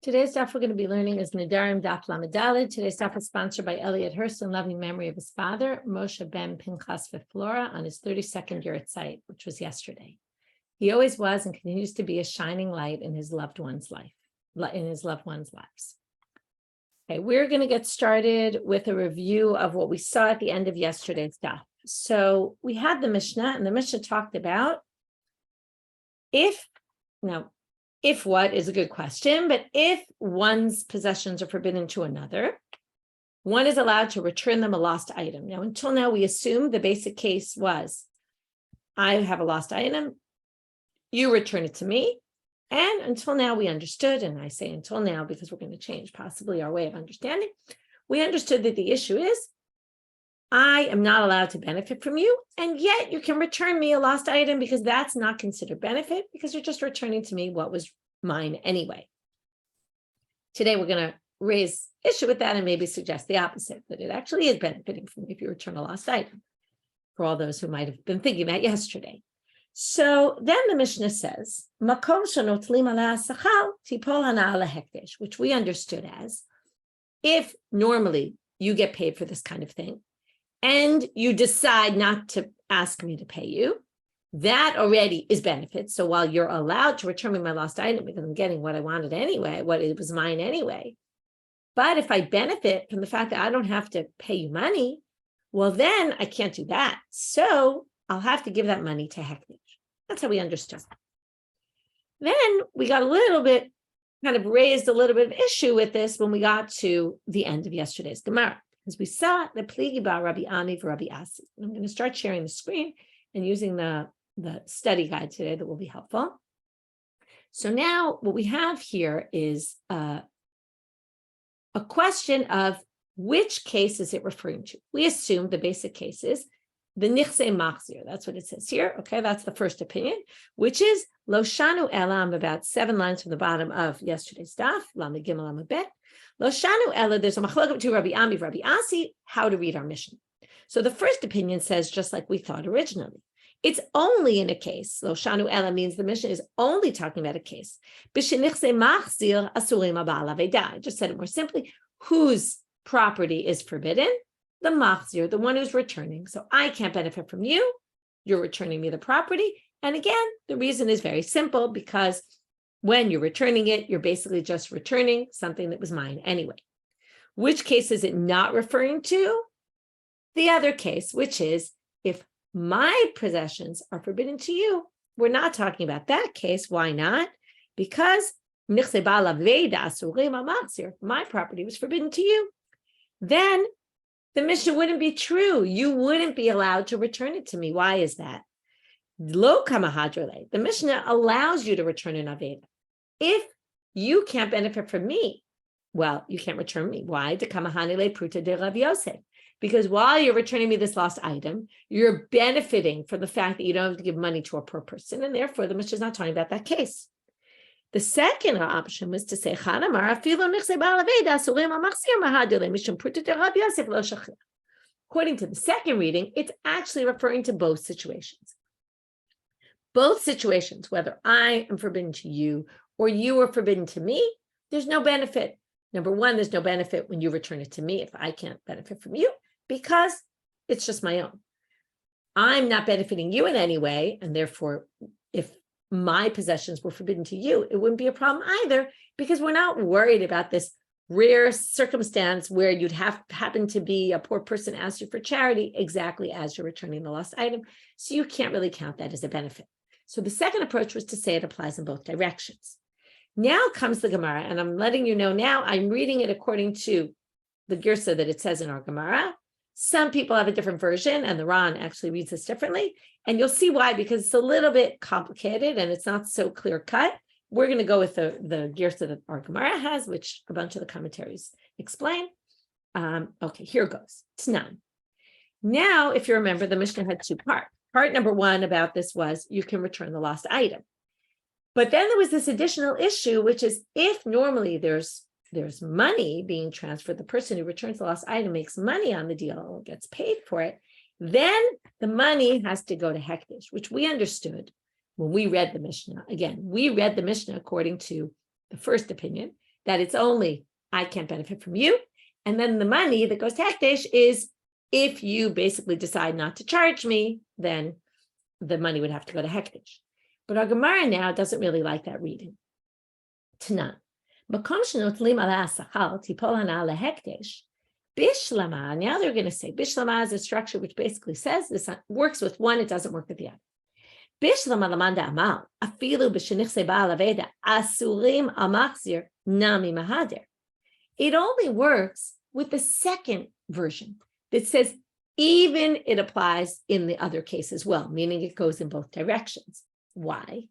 Today's daf we're going to be learning is Nedarim daf Lamed. Today's daf is sponsored by Elliot Hurst in loving memory of his father, Moshe ben Pinchas Veflora, on his 32nd year at site, which was yesterday. He always was and continues to be a shining light in his loved one's lives. Okay, we're going to get started with a review of what we saw at the end of yesterday's daf. So we had the Mishna, and the Mishna talked about if what is a good question, but if one's possessions are forbidden to another, one is allowed to return them a lost item. Now, until now, we assumed the basic case was, I have a lost item, you return it to me. And until now, we understood, and I say until now because we're going to change possibly our way of understanding, we understood that the issue is, I am not allowed to benefit from you, and yet you can return me a lost item because that's not considered benefit because you're just returning to me what was mine anyway. Today, we're going to raise issue with that and maybe suggest the opposite, that it actually is benefiting from me if you return a lost item, for all those who might have been thinking that yesterday. So then the Mishnah says, Makom shenotlim ala sachal tipol hana ala hekdesh, which we understood as, if normally you get paid for this kind of thing, and you decide not to ask me to pay you, that already is benefit. So while you're allowed to return me my lost item because I'm getting what I wanted anyway, what it was mine anyway, but if I benefit from the fact that I don't have to pay you money, well, then I can't do that. So I'll have to give that money to hekdesh. That's how we understood. Then we got a little bit, kind of raised a little bit of issue with this when we got to the end of yesterday's Gemara. As we saw the pligi ba Rabbi Ani for Rabbi Asi. I'm going to start sharing the screen and using the study guide today that will be helpful. So now what we have here is a question of which case is it referring to? We assume the basic case is the nichse machzir. That's what it says here. Okay, that's the first opinion, which is lo shanu elam, about 7 lines from the bottom of yesterday's daf, lamed gimel lamed bet. Lo shanu ela, there's a machlokes between Rabbi Ami, Rabbi Asi, how to read our Mishnah. So the first opinion says, just like we thought originally, it's only in a case. Lo shanu ela means the Mishnah is only talking about a case. B'shenichse machzir asurim abal aveda. I just said it more simply. Whose property is forbidden? The machzir, the one who's returning. So I can't benefit from you. You're returning me the property. And again, the reason is very simple, because when you're returning it, you're basically just returning something that was mine anyway. Which case is it not referring to? The other case, which is if my possessions are forbidden to you. We're not talking about that case. Why not? Because my property was forbidden to you. Then the Mishnah wouldn't be true. You wouldn't be allowed to return it to me. Why is that? Lo kamahadrele. The Mishnah allows you to return an aveda. If you can't benefit from me, well, you can't return me. Why? Because while you're returning me this lost item, you're benefiting from the fact that you don't have to give money to a poor person, and therefore the Mishnah is not talking about that case. The second option was to say, according to the second reading, it's actually referring to both situations. Both situations, whether I am forbidden to you or you are forbidden to me, there's no benefit. Number one, there's no benefit when you return it to me if I can't benefit from you, because it's just my own. I'm not benefiting you in any way, and therefore, if my possessions were forbidden to you, it wouldn't be a problem either, because we're not worried about this rare circumstance where you'd happen to be a poor person asked you for charity exactly as you're returning the lost item. So you can't really count that as a benefit. So the second approach was to say it applies in both directions. Now comes the Gemara, and I'm letting you know now, I'm reading it according to the girsa that it says in our Gemara. Some people have a different version, and the Ran actually reads this differently. And you'll see why, because it's a little bit complicated and it's not so clear cut. We're going to go with the girsa that our Gemara has, which a bunch of the commentaries explain. Okay, here goes. Tnan. Now, if you remember, the Mishnah had 2 parts. Part number 1 about this was you can return the lost item. But then there was this additional issue, which is if normally there's money being transferred, the person who returns the lost item makes money on the deal or gets paid for it, then the money has to go to hekdesh, which we understood when we read the Mishnah. Again, we read the Mishnah according to the first opinion, that it's only I can't benefit from you. And then the money that goes to hekdesh is if you basically decide not to charge me, then the money would have to go to hekdesh. But our Gemara now doesn't really like that reading. Tanan. Bishlama, now they're going to say, Bishlama is a structure which basically says this works with one, it doesn't work with the other. Bishlama lamanda amal, afilu b'shenichse ba'al aveda, asurim amachzir nami mahader. It only works with the second version that says even it applies in the other case as well, meaning it goes in both directions. Why?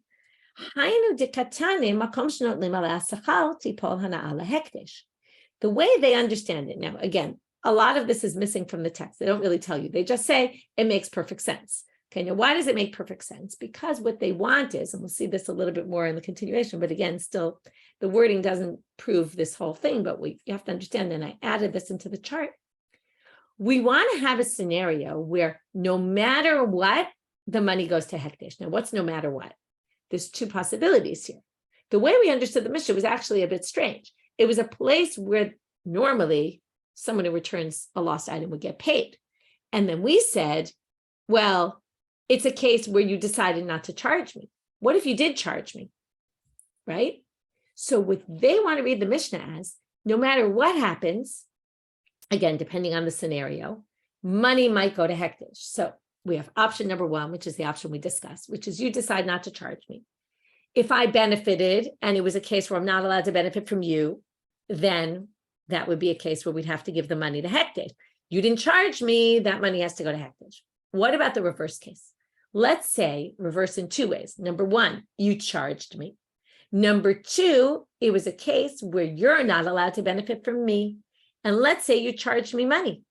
The way they understand it now, again, a lot of this is missing from the text. They don't really tell you. They just say it makes perfect sense. Okay, now why does it make perfect sense? Because what they want is, and we'll see this a little bit more in the continuation, but again, still the wording doesn't prove this whole thing, but you have to understand, and I added this into the chart. We want to have a scenario where no matter what, the money goes to hekdesh. Now, what's no matter what? There's two possibilities here. The way we understood the Mishna was actually a bit strange. It was a place where normally someone who returns a lost item would get paid. And then we said, well, it's a case where you decided not to charge me. What if you did charge me? Right? So what they want to read the Mishna as, no matter what happens, again, depending on the scenario, money might go to hekdesh. So we have option number one, which is the option we discussed, which is you decide not to charge me. If I benefited and it was a case where I'm not allowed to benefit from you, then that would be a case where we'd have to give the money to hekdesh. You didn't charge me, that money has to go to hekdesh. What about the reverse case? Let's say reverse in two ways. Number one, you charged me. Number two, it was a case where you're not allowed to benefit from me. And let's say you charged me money.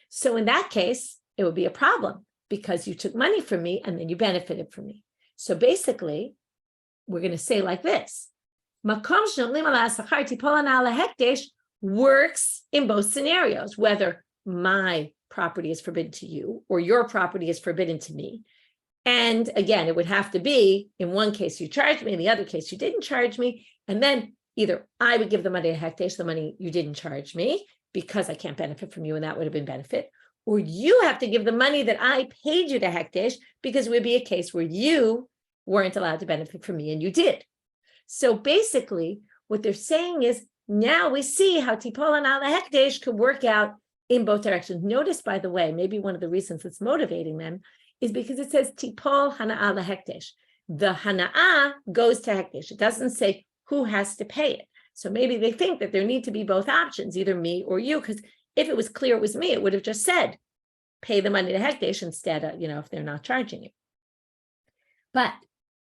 So in that case, it would be a problem because you took money from me and then you benefited from me. So basically, we're going to say like this. Works in both scenarios, whether my property is forbidden to you or your property is forbidden to me. And again, it would have to be, in one case you charged me, in the other case you didn't charge me. And then either I would give the money to hekdesh, the money you didn't charge me, because I can't benefit from you, and that would have been benefit. Or you have to give the money that I paid you to hekdesh, because it would be a case where you weren't allowed to benefit from me and you did. So basically, what they're saying is, now we see how tipol hana'ah hekdesh could work out in both directions. Notice, by the way, maybe one of the reasons it's motivating them is because it says tipol hana'ah hekdesh. The hana'ah goes to hekdesh. It doesn't say who has to pay it. So maybe they think that there need to be both options, either me or you, because if it was clear it was me, it would have just said, pay the money to hekdesh instead of, if they're not charging you. But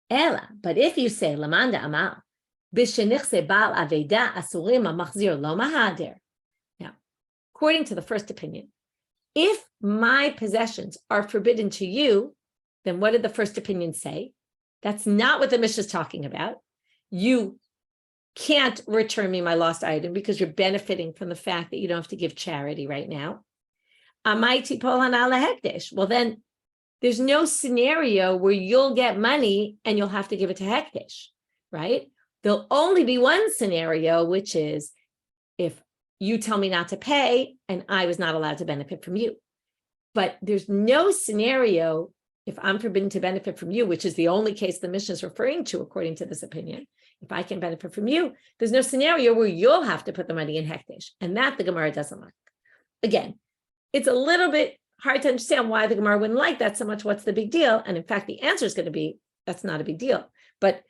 if you say, lamanda amal, b'shenichse ba'al aveda asurim amachzir lo mahader. Now, according to the first opinion, if my possessions are forbidden to you, then what did the first opinion say? That's not what the Mishna is talking about. You can't return me my lost item because you're benefiting from the fact that you don't have to give charity right now. Amai tipol hana'ah hekdesh. Well, then there's no scenario where you'll get money and you'll have to give it to hekdesh, right? There'll only be one scenario, which is if you tell me not to pay and I was not allowed to benefit from you. But there's no scenario if I'm forbidden to benefit from you, which is the only case the Mishna is referring to, according to this opinion. If I can benefit from you, there's no scenario where you'll have to put the money in hekdesh. And that the Gemara doesn't like. Again, it's a little bit hard to understand why the Gemara wouldn't like that so much. What's the big deal? And in fact, the answer is going to be, that's not a big deal. But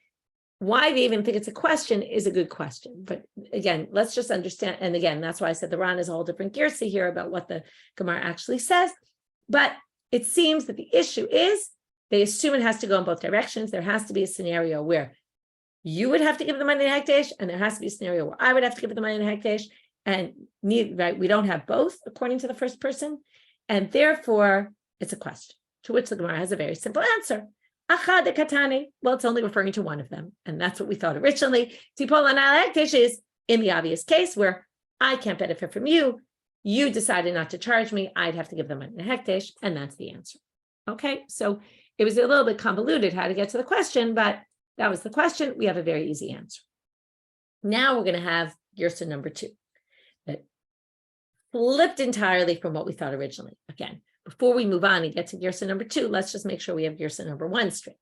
why they even think it's a question is a good question. But again, let's just understand. And again, that's why I said the Ran is a whole different girsa here about what the Gemara actually says. But it seems that the issue is they assume it has to go in both directions. There has to be a scenario where you would have to give the money to hekdesh, and there has to be a scenario where I would have to give the money to hekdesh. And right, we don't have both, according to the first person. And therefore, it's a question, to which the Gemara has a very simple answer. Achad katane. Well, it's only referring to one of them. And that's what we thought originally. Tipol hana'ah hekdesh is in the obvious case where I can't benefit from you. You decided not to charge me. I'd have to give the money to hekdesh. And that's the answer. Okay, so it was a little bit convoluted how to get to the question, but that was the question. We have a very easy answer. Now we're going to have Girsa number 2. That flipped entirely from what we thought originally. Again, before we move on and get to Girsa number 2, let's just make sure we have Girsa number 1 straight.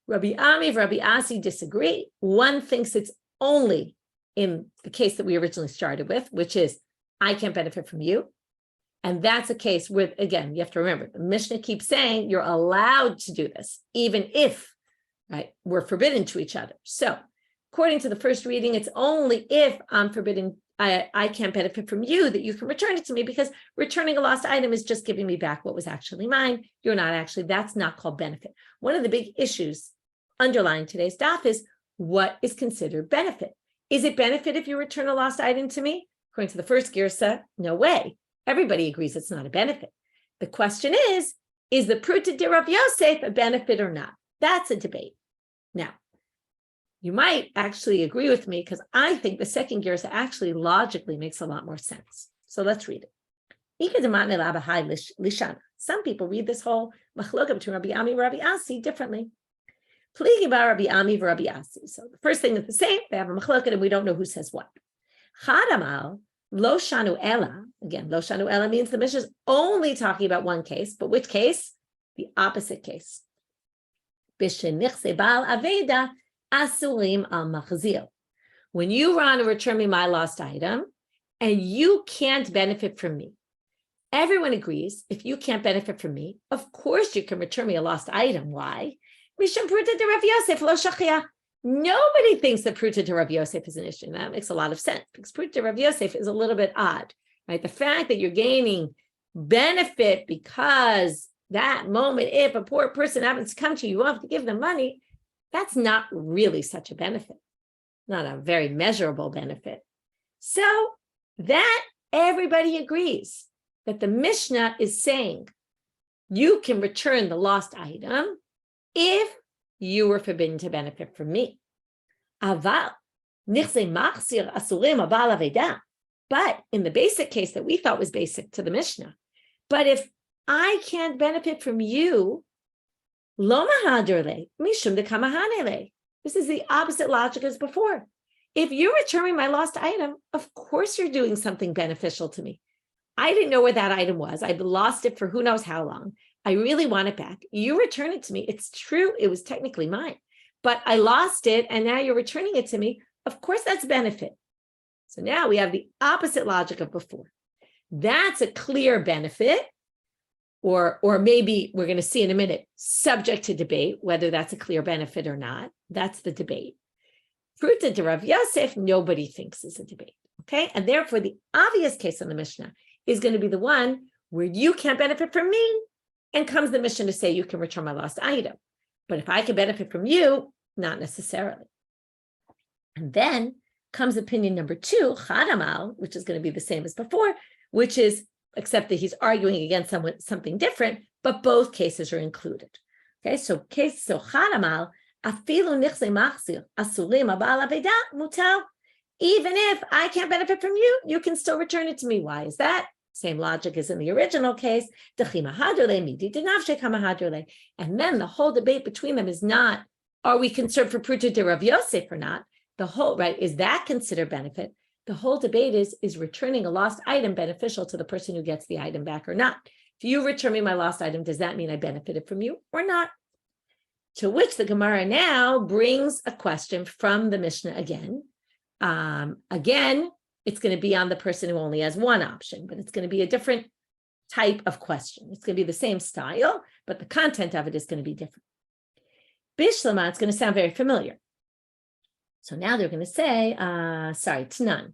Rabbi Ami and Rabbi Asi disagree. One thinks it's only in the case that we originally started with, which is, I can't benefit from you. And that's a case with, again, you have to remember, the Mishnah keeps saying you're allowed to do this, even if, right, we're forbidden to each other. So according to the first reading, it's only if I'm forbidden, I can't benefit from you that you can return it to me, because returning a lost item is just giving me back what was actually mine. You're not actually, that's not called benefit. One of the big issues underlying today's daf is what is considered benefit. Is it benefit if you return a lost item to me? According to the first girsa, no way. Everybody agrees it's not a benefit. The question is the pruta de Rav Yosef a benefit or not? That's a debate. Now, you might actually agree with me, because I think the second girsa actually logically makes a lot more sense. So let's read it. Some people read this whole machloka between Rabbi Ami and Rabbi Asi differently. Pligi bar Rabbi Ami and Rabbi Asi. So the first thing is the same. They have a machloka and we don't know who says what. Chadamal lo shanu ela. Again, lo shanu ela means the Mishnah is only talking about one case, but which case? The opposite case. B'shenichse bal aveda asurim al machzil. When you want to return me my lost item and you can't benefit from me, everyone agrees if you can't benefit from me, of course you can return me a lost item. Why? Mishum pruta de Rav Yosef lo shachia. Nobody thinks that pruta de Rav Yosef is an issue. And that makes a lot of sense, because pruta de Rav Yosef is a little bit odd, right? The fact that you're gaining benefit because that moment, if a poor person happens to come to you, you have to give them money. That's not really such a benefit, not a very measurable benefit. So that everybody agrees that the Mishnah is saying you can return the lost item if you were forbidden to benefit from me. But in the basic case that we thought was basic to the Mishnah, but if I can't benefit from you, lo mahaderle, mishum de kamahanele. This is the opposite logic as before. If you're returning my lost item, of course you're doing something beneficial to me. I didn't know where that item was. I've lost it for who knows how long. I really want it back. You return it to me. It's true, it was technically mine, but I lost it and now you're returning it to me. Of course, that's benefit. So now we have the opposite logic of before. That's a clear benefit, or maybe we're going to see in a minute, subject to debate whether that's a clear benefit or not. That's the debate. Pruta de Rav Yosef, nobody thinks is a debate. Okay, and therefore the obvious case in the Mishnah is going to be the one where you can't benefit from me, and comes the Mishnah to say you can return my lost item. But if I can benefit from you, not necessarily. And then comes opinion number 2, Chadamal, which is going to be the same as before, which is, except that he's arguing against something different, but both cases are included. Okay, so Chadamal, afilu nichse machzir asurim abal aveda mutal. Even if I can't benefit from you, you can still return it to me. Why is that? Same logic as in the original case. And then the whole debate between them is not, are we concerned for pruta de Rav Yosef or not? The whole, right, is that considered benefit? The whole debate is returning a lost item beneficial to the person who gets the item back or not? If you return me my lost item, does that mean I benefited from you or not? To which the Gemara now brings a question from the Mishnah again. It's going to be on the person who only has one option, but it's going to be a different type of question. It's going to be the same style, but the content of it is going to be different. Bishlama, it's going to sound very familiar. So now they're going to say, Tnan.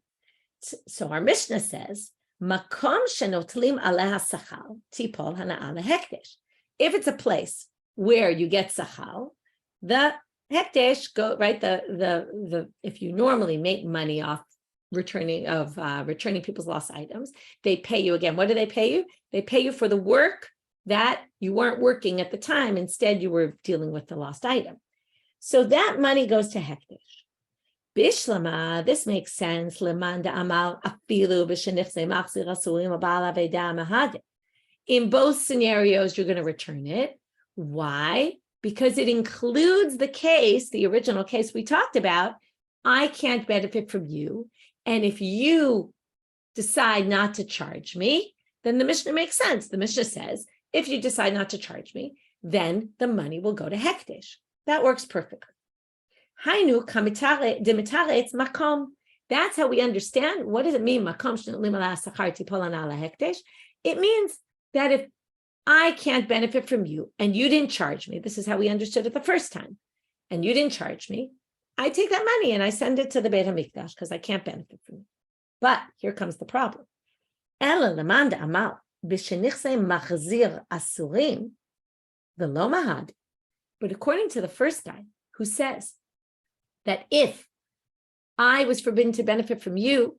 So our Mishnah says, Makom shenotlim aleha sachal, tipol hana'ala hekdesh. If it's a place where you get sachal, the hekdesh go right. The if you normally make money off returning people's lost items, they pay you again. What do they pay you? They pay you for the work that you weren't working at the time. Instead, you were dealing with the lost item. So that money goes to hekdesh. Bishlama, this makes sense. In both scenarios, you're going to return it. Why? Because it includes the case, the original case we talked about. I can't benefit from you. And if you decide not to charge me, then the Mishnah makes sense. The Mishnah says, if you decide not to charge me, then the money will go to hekdesh. That works perfectly. Hainu demitaretz makom. That's how we understand. What does it mean? Makom shenolim ala sachar tipolan ala hekdesh. It means that if I can't benefit from you and you didn't charge me, this is how we understood it the first time, and you didn't charge me, I take that money and I send it to the Beit HaMikdash because I can't benefit from it. But here comes the problem. Ela lemanda amal b'shenichse machzir asurim v'lo mahad. But according to the first guy who says that if I was forbidden to benefit from you,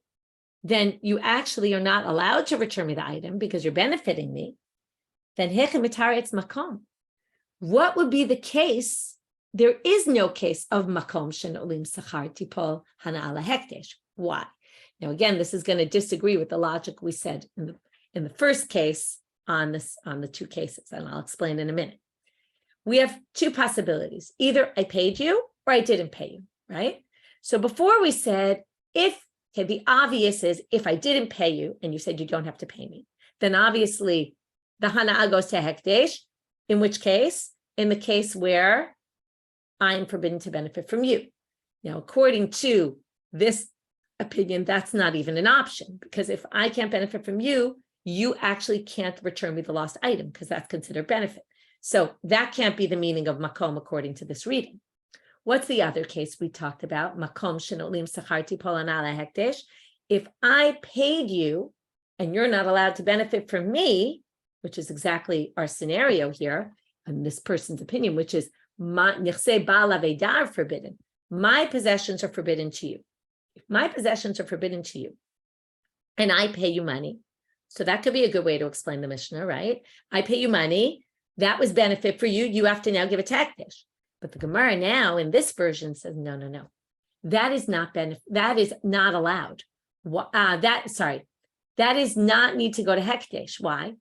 then you actually are not allowed to return me the item because you're benefiting me, then hechem mitaretz makom. What would be the case? There is no case of makom shenolim sachar tipol hana ala hekdesh. Why? Now, again, this is going to disagree with the logic we said in the first case on the two cases, and I'll explain in a minute. We have two possibilities. Either I paid you or I didn't pay you, right? So before we said, the obvious is if I didn't pay you and you said you don't have to pay me, then obviously the hana'ah goes to hekdesh, in which case, in the case where I'm forbidden to benefit from you. Now, according to this opinion, that's not even an option, because if I can't benefit from you, you actually can't return me the lost item because that's considered benefit. So that can't be the meaning of makom according to this reading. What's the other case we talked about? Makom shenolim sachar tipol ala hekdesh. If I paid you and you're not allowed to benefit from me, which is exactly our scenario here, and this person's opinion, which is nichse ba'al avedar forbidden. My possessions are forbidden to you. If my possessions are forbidden to you and I pay you money, so that could be a good way to explain the Mishnah, right? I pay you money, that was benefit for you, you have to now give it to hekdesh. But the Gemara now in this version says, no. That is not benefit, that is not allowed. That is not need to go to hekdesh. Why?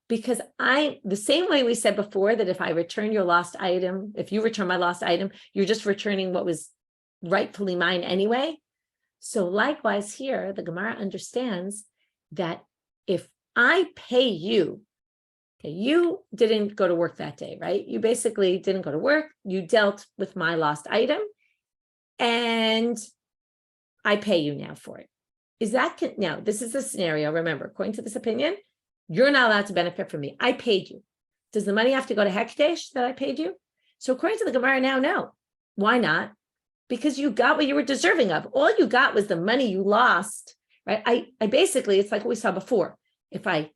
Because the same way we said before that if I return your lost item, if you return my lost item, you're just returning what was rightfully mine anyway. So likewise here, the Gemara understands that if I pay you, okay, you didn't go to work that day, right? You basically didn't go to work. You dealt with my lost item and I pay you now for it. Now, this is the scenario. Remember, according to this opinion, you're not allowed to benefit from me. I paid you. Does the money have to go to hekdesh that I paid you? So according to the Gemara now, no. Why not? Because you got what you were deserving of. All you got was the money you lost, right? I basically, it's like what we saw before. If I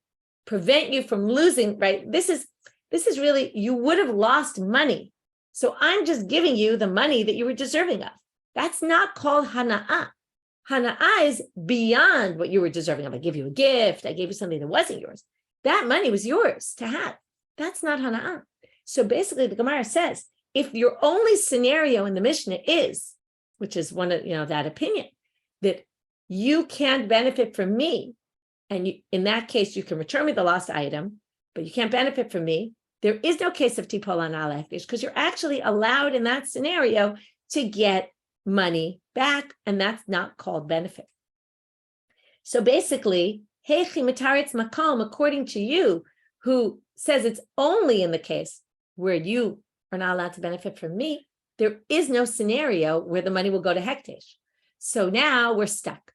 prevent you from losing, right? This is really, you would have lost money. So I'm just giving you the money that you were deserving of. That's not called hana'ah. Hana'ah is beyond what you were deserving of. I give you a gift. I gave you something that wasn't yours. That money was yours to have. That's not hana'ah. So basically the Gemara says, if your only scenario in the Mishnah is, which is one of, that opinion, that you can't benefit from me, and in that case, you can return me the lost item, but you can't benefit from me, there is no case of tipol ala hekdesh, because you're actually allowed in that scenario to get money back, and that's not called benefit. So basically, heichi mitaretz makom, according to you, who says it's only in the case where you are not allowed to benefit from me, there is no scenario where the money will go to hekdesh. So now we're stuck.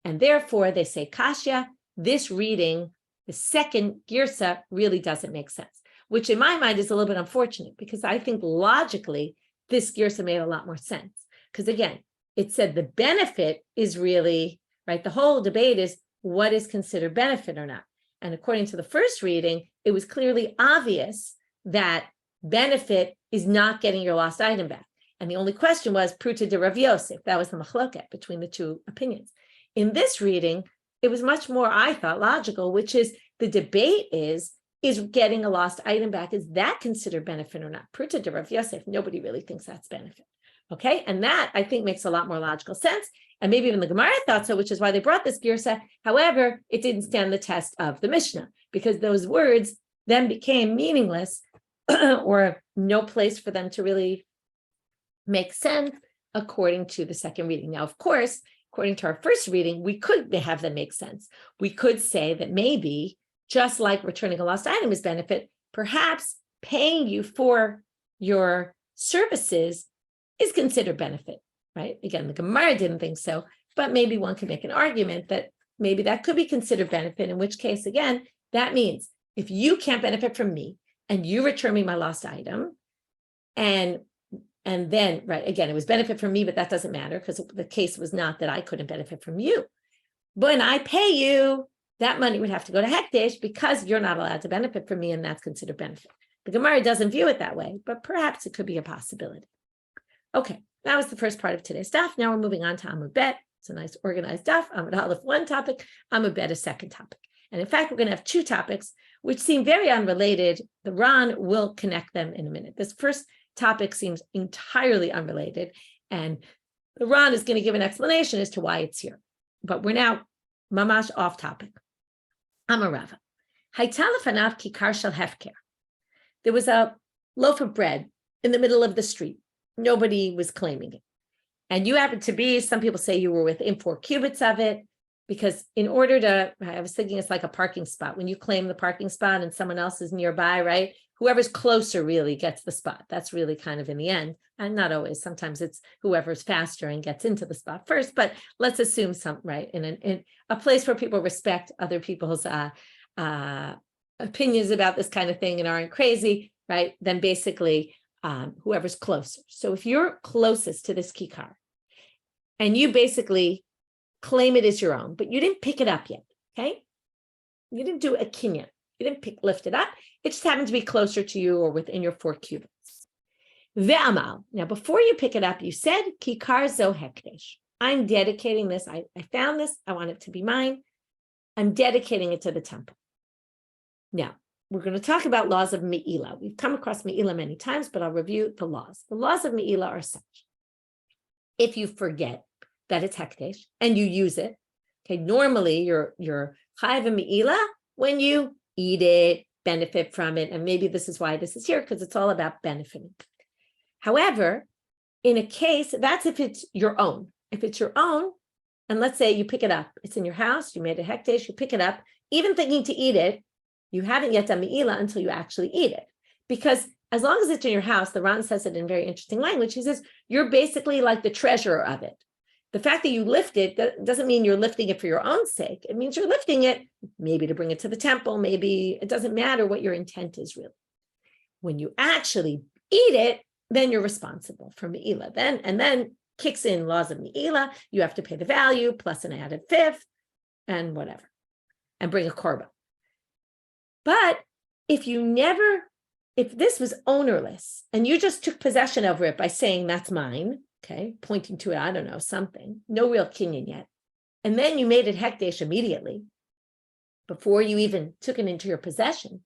And therefore, they say, Kashya, this reading, the second girsa, really doesn't make sense, which in my mind is a little bit unfortunate, because I think logically, this girsa made a lot more sense. Because again, it said the benefit is really, right, the whole debate is what is considered benefit or not. And according to the first reading, it was clearly obvious that benefit is not getting your lost item back. And the only question was pruta de Rav Yosef. That was the machloket between the two opinions. In this reading, it was much more, I thought, logical, which is the debate is getting a lost item back, is that considered benefit or not? Pruta de Rav Yosef, nobody really thinks that's benefit. Okay, and that I think makes a lot more logical sense. And maybe even the Gemara thought so, which is why they brought this girsa. However, it didn't stand the test of the Mishnah, because those words then became meaningless or no place for them to really make sense according to the second reading. Now, of course, according to our first reading, we could have them make sense. We could say that maybe, just like returning a lost item is benefit, perhaps paying you for your services is considered benefit, right? Again, the Gemara didn't think so, but maybe one could make an argument that maybe that could be considered benefit, in which case, again, that means if you can't benefit from me and you return me my lost item, and then, right, again, it was benefit from me, but that doesn't matter because the case was not that I couldn't benefit from you. But when I pay you, that money would have to go to Hekdesh because you're not allowed to benefit from me, and that's considered benefit. The Gemara doesn't view it that way, but perhaps it could be a possibility. Okay, that was the first part of today's daf. Now we're moving on to Amud Bet. It's a nice organized daf. Amud Aleph, one topic, Amud Bet, a second topic. And in fact, we're going to have two topics which seem very unrelated. The Ran will connect them in a minute. This first topic seems entirely unrelated, and the Ran is going to give an explanation as to why it's here. But we're now mamash off topic. Amar Rava. Hayta lefanav kikar shel hefker. There was a loaf of bread in the middle of the street. Nobody was claiming it. And you happened to be, some people say you were within 4 cubits of it, because in order to, I was thinking it's like a parking spot. When you claim the parking spot and someone else is nearby, right? Whoever's closer really gets the spot. That's really kind of in the end. And not always. Sometimes it's whoever's faster and gets into the spot first. But let's assume right, in a place where people respect other people's opinions about this kind of thing and aren't crazy, right? Then basically whoever's closer. So if you're closest to this kikar and you basically claim it as your own, but you didn't pick it up yet, okay? You didn't do a kinyan. You didn't lift it up. It just happened to be closer to you or within your 4 cubits. Ve'amal. Now, before you pick it up, you said, kikar zo hekdesh. I'm dedicating this. I found this. I want it to be mine. I'm dedicating it to the temple. Now, we're going to talk about laws of meila. We've come across meila many times, but I'll review the laws. The laws of meila are such. If you forget that it's hekdesh and you use it, okay, normally you're chayav meila when you eat it, benefit from it, and maybe this is why this is here, because it's all about benefiting. However, in a case, that's if it's your own. If it's your own, and let's say you pick it up, it's in your house, you made a hekdesh, you pick it up, even thinking to eat it, you haven't yet done meila until you actually eat it. Because as long as it's in your house, the Ran says it in very interesting language. He says, you're basically like the treasurer of it. The fact that you lift it doesn't mean you're lifting it for your own sake. It means you're lifting it maybe to bring it to the temple. Maybe it doesn't matter what your intent is really. When you actually eat it, then you're responsible for meila. Then kicks in laws of meila. You have to pay the value plus an added fifth and whatever, and bring a korban. But if this was ownerless and you just took possession over it by saying that's mine, okay, pointing to it, I don't know, something, no real kinyan yet. And then you made it hekdesh immediately, before you even took it into your possession.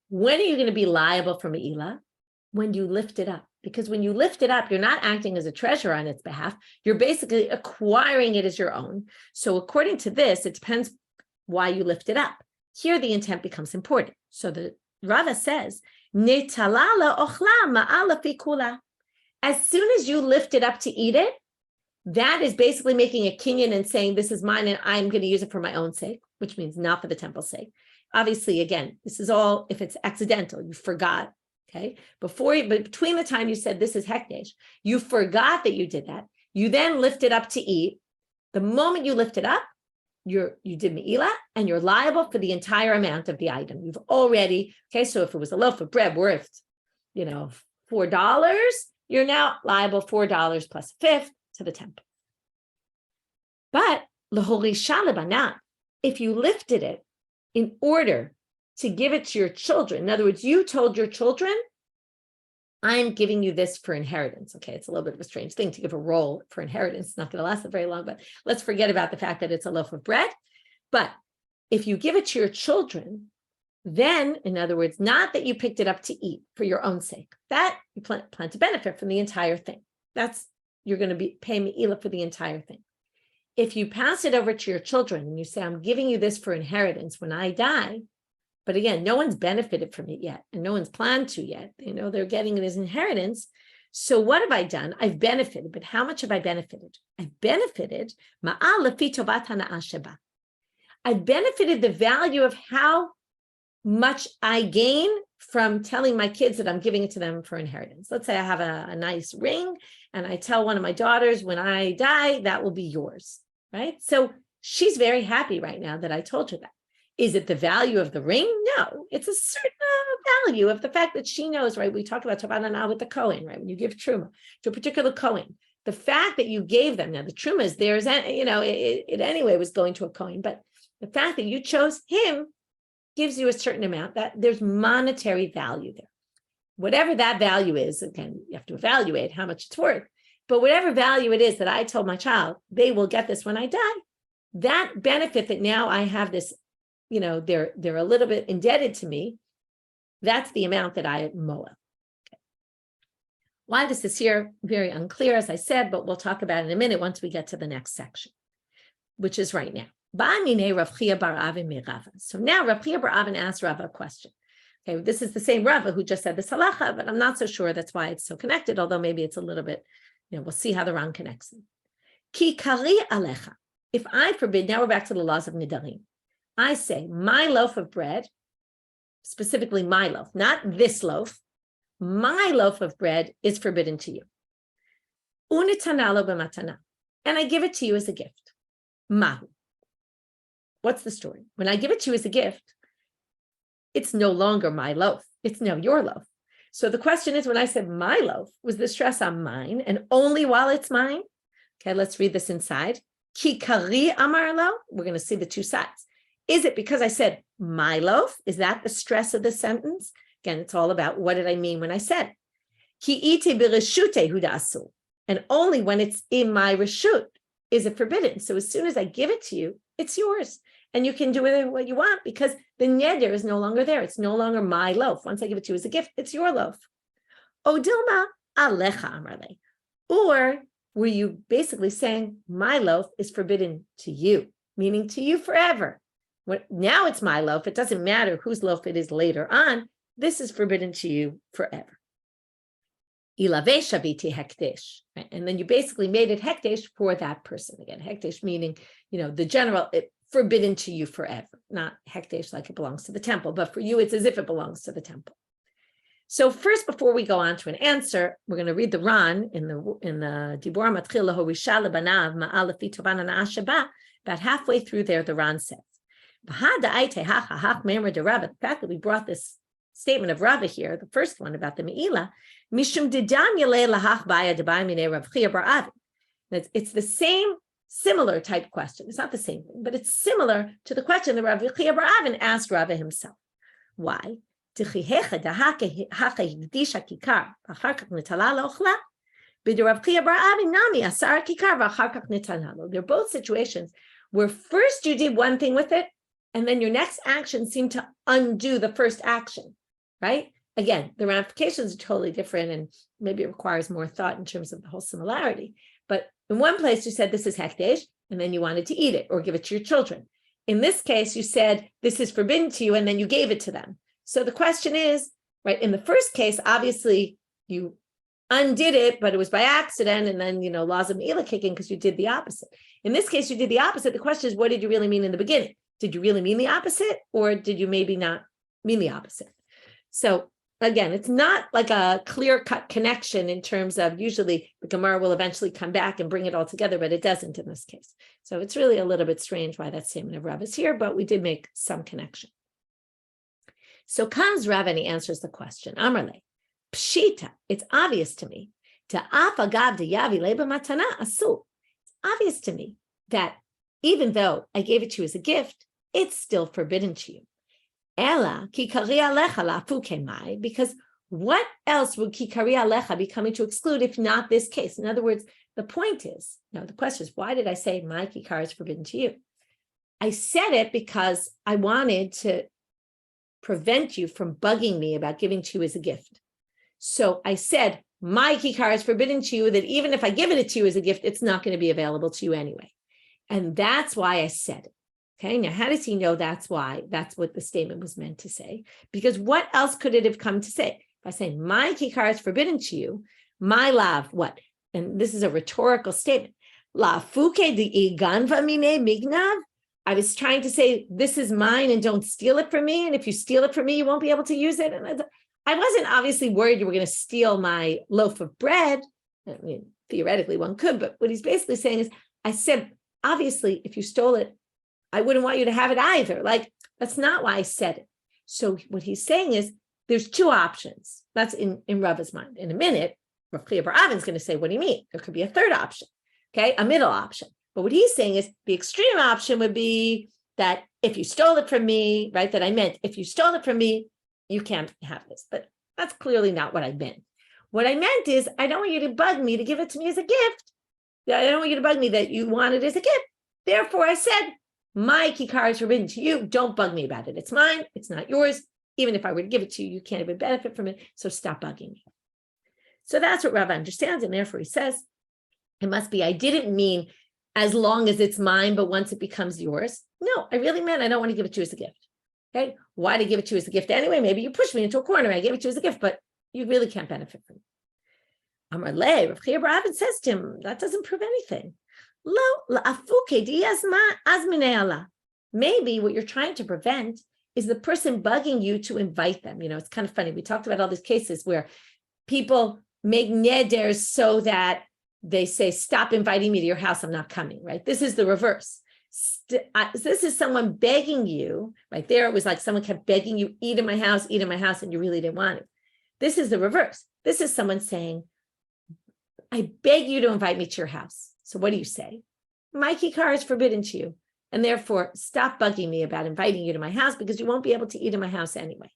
When are you going to be liable for meila? When you lift it up. Because when you lift it up, you're not acting as a treasurer on its behalf. You're basically acquiring it as your own. So according to this, it depends why you lift it up. Here, the intent becomes important. So the Rava says, Netalala ochla ma'ala fikula. As soon as you lift it up to eat it, that is basically making a kinyan and saying, this is mine and I'm going to use it for my own sake, which means not for the temple's sake. Obviously, again, this is all if it's accidental, you forgot, okay? But between the time you said this is hekdesh, you forgot that you did that. You then lift it up to eat. The moment you lift it up, you did meila and you're liable for the entire amount of the item. You've already, okay, so if it was a loaf of bread worth, $4, you're now liable $4 plus a fifth to the temple. But if you lifted it in order to give it to your children, in other words, you told your children, I'm giving you this for inheritance. Okay, it's a little bit of a strange thing to give a roll for inheritance. It's not going to last very long, but let's forget about the fact that it's a loaf of bread. But if you give it to your children, then, in other words, not that you picked it up to eat for your own sake, that you plan to benefit from the entire thing. You're going to be paying meila for the entire thing. If you pass it over to your children and you say, I'm giving you this for inheritance when I die, but again, no one's benefited from it yet, and no one's planned to yet. They're getting it as inheritance. So what have I done? I've benefited, but how much have I benefited? I've benefited I've benefited the value of how much I gain from telling my kids that I'm giving it to them for inheritance. Let's say I have a nice ring and I tell one of my daughters, when I die, that will be yours, right? So she's very happy right now that I told her that. Is it the value of the ring? No, it's a certain value of the fact that she knows, right? We talked about Tabanana with the Kohen, right? When you give Truma to a particular Kohen, the fact that you gave them, now the Truma is theirs, it anyway was going to a Kohen, but the fact that you chose him gives you a certain amount, that there's monetary value there. Whatever that value is, again, you have to evaluate how much it's worth, but whatever value it is that I told my child, they will get this when I die, that benefit that now I have this, they're a little bit indebted to me, that's the amount that I moa. Okay. Why this is here, very unclear, as I said, but we'll talk about it in a minute once we get to the next section, which is right now. So now Rav Chiya bar Avin asked Rava a question. Okay, this is the same Rava who just said this halacha, but I'm not so sure that's why it's so connected, although maybe it's a little bit, we'll see how the Ran connects them. Ki kari alecha. If I forbid, now we're back to the laws of Nedarim. I say, my loaf of bread, specifically my loaf, not this loaf, my loaf of bread is forbidden to you. Unitanalo b'matana. And I give it to you as a gift. Mahu. What's the story? When I give it to you as a gift, it's no longer my loaf. It's now your loaf. So the question is, when I said my loaf, was the stress on mine and only while it's mine? Okay, let's read this inside. Ki kari amar lo. We're going to see the two sides. Is it because I said my loaf? Is that the stress of the sentence? Again, it's all about what did I mean when I said ki ite b'reshute hudasu. And only when it's in my reshut is it forbidden. So as soon as I give it to you, it's yours. And you can do with it what you want because the neder is no longer there. It's no longer my loaf. Once I give it to you as a gift, it's your loaf. O dilma alecha amrale. Or were you basically saying my loaf is forbidden to you, meaning to you forever? Now it's my loaf. It doesn't matter whose loaf it is later on. This is forbidden to you forever. Ilave shaviti hekdesh. Right? And then you basically made it hekdesh for that person. Again, hekdesh meaning, the general, forbidden to you forever, not hekdesh like it belongs to the temple, but for you, it's as if it belongs to the temple. So first, before we go on to an answer, we're going to read the Ran in the Dibor Matchil Lahorisha Lebanav Ma'alefi Tovanana Ashaba. About halfway through there, the Ran says, the fact that we brought this statement of Rava here, the first one about the meila, mishum didam yalei lahach baya debai minei Rav Chiya bar Avin. It's the same, similar type question. It's not the same thing, but it's similar to the question that Rav Chiya bar Avin asked Rava himself. Why? They're both situations where first you did one thing with it, and then your next action seemed to undo the first action, right? Again, the ramifications are totally different, and maybe it requires more thought in terms of the whole similarity. But in one place, you said this is hekdesh, and then you wanted to eat it or give it to your children. In this case, you said this is forbidden to you, and then you gave it to them. So the question is, right, in the first case, obviously you undid it, but it was by accident, and then, laws of meila kicking because you did the opposite. In this case, you did the opposite. The question is, what did you really mean in the beginning? Did you really mean the opposite, or did you maybe not mean the opposite? So again, it's not like a clear-cut connection in terms of usually the Gemara will eventually come back and bring it all together, but it doesn't in this case. So it's really a little bit strange why that statement of Rav is here, but we did make some connection. So comes Rav and he answers the question. Amarle, pshita, it's obvious to me. It's obvious to me that even though I gave it to you as a gift, it's still forbidden to you. Ela ki kari alecha lafuke mai, because what else would ki kari alecha be coming to exclude if not this case? In other words, the point is, the question is, why did I say my kikar is forbidden to you? I said it because I wanted to prevent you from bugging me about giving to you as a gift. So I said, my kikar is forbidden to you, that even if I give it to you as a gift, it's not going to be available to you anyway. And that's why I said it. Okay, now how does he know that's why? That's what the statement was meant to say. Because what else could it have come to say? By saying, my kikar is forbidden to you, My love, what? And this is a rhetorical statement. La fuke de iganva mine mignav. I was trying to say, this is mine and don't steal it from me. And if you steal it from me, you won't be able to use it. And I wasn't obviously worried you were going to steal my loaf of bread. I mean, theoretically one could, but what he's basically saying is, I said, obviously, if you stole it, I wouldn't want you to have it either. Like, that's not why I said it. So what he's saying is, there's two options. That's in Rava's mind. In a minute, Rav Chiya bar Avin is going to say, what do you mean? There could be a third option, okay? A middle option. But what he's saying is the extreme option would be that if you stole it from me, right, that I meant if you stole it from me, you can't have this. But that's clearly not what I meant. What I meant is I don't want you to bug me to give it to me as a gift. I don't want you to bug me that you want it as a gift. Therefore, I said, my kikar is forbidden to you. Don't bug me about it. It's mine. It's not yours. Even if I were to give it to you, you can't even benefit from it. So stop bugging me. So that's what Rava understands. And therefore he says, it must be, I didn't mean as long as it's mine, but once it becomes yours. No, I really meant I don't want to give it to you as a gift. Okay. Why to give it to you as a gift anyway? Maybe you pushed me into a corner. I gave it to you as a gift, but you really can't benefit from it. Amar le, Rav Chiya bar Avin says to him, that doesn't prove anything. Maybe what you're trying to prevent is the person bugging you to invite them. You know, it's kind of funny. We talked about all these cases where people make neders so that they say, stop inviting me to your house. I'm not coming, right? This is the reverse. This is someone begging you, right there. It was like someone kept begging you, eat in my house, and you really didn't want it. This is the reverse. This is someone saying, I beg you to invite me to your house. So what do you say? My kikar is forbidden to you. And therefore, stop bugging me about inviting you to my house because you won't be able to eat in my house anyway.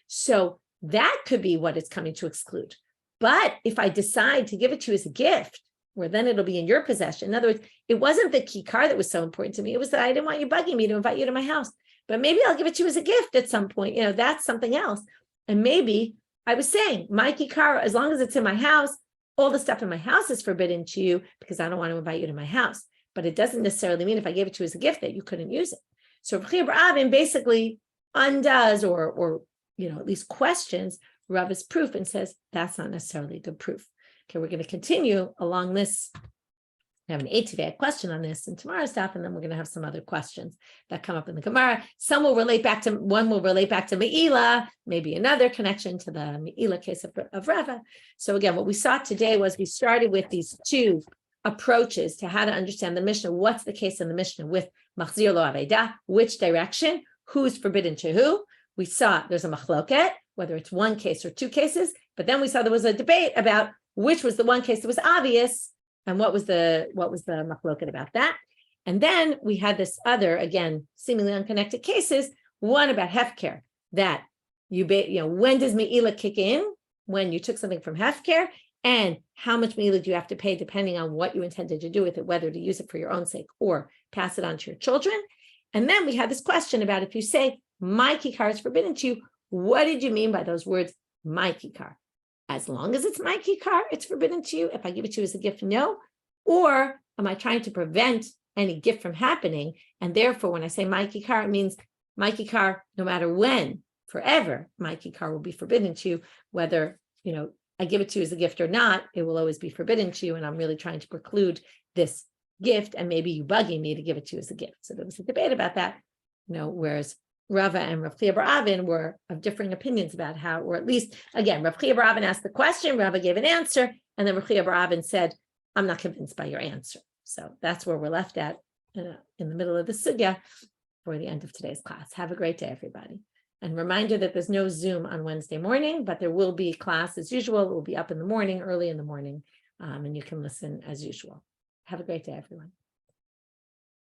So that could be what it's coming to exclude. But if I decide to give it to you as a gift, where then it'll be in your possession. In other words, it wasn't the kikar that was so important to me. It was that I didn't want you bugging me to invite you to my house. But maybe I'll give it to you as a gift at some point. You know, that's something else. And maybe I was saying, my kikar, as long as it's in my house, all the stuff in my house is forbidden to you because I don't want to invite you to my house. But it doesn't necessarily mean if I gave it to you as a gift that you couldn't use it. So Rav Chiya bar Avin basically undoes or at least questions Rava's proof and says that's not necessarily good proof. Okay, we're going to continue along this. I have an 8 today, a question on this in tomorrow's stuff, and then we're going to have some other questions that come up in the Gemara. One will relate back to meila, maybe another connection to the meila case of Rava. So again, what we saw today was we started with these two approaches to how to understand the Mishnah. What's the case in the Mishnah with machzir lo aveda? Which direction? Who's forbidden to who? We saw there's a machloket, whether it's one case or two cases, but then we saw there was a debate about which was the one case that was obvious and what was the machloket about that. And then we had this other, again, seemingly unconnected cases, one about hefker, that when does meila kick in? When you took something from hefker, and how much meila do you have to pay depending on what you intended to do with it, whether to use it for your own sake or pass it on to your children. And then we had this question about if you say, my kikar is forbidden to you, what did you mean by those words, my kikar? As long as it's my kikar, it's forbidden to you. If I give it to you as a gift, no. Or am I trying to prevent any gift from happening? And therefore, when I say my kikar, it means my kikar, no matter when, forever, my kikar will be forbidden to you, whether, I give it to you as a gift or not, it will always be forbidden to you. And I'm really trying to preclude this gift and maybe you bugging me to give it to you as a gift. So there was a debate about that, whereas Rava and Rav Chiya bar Avin were of differing opinions about how, or at least, again, Rav Chiya bar Avin asked the question, Rava gave an answer, and then Rav Chiya bar Avin said, I'm not convinced by your answer. So that's where we're left at in the middle of the sugya for the end of today's class. Have a great day, everybody. And reminder that there's no Zoom on Wednesday morning, but there will be class as usual. It will be up in the morning, early in the morning, and you can listen as usual. Have a great day, everyone.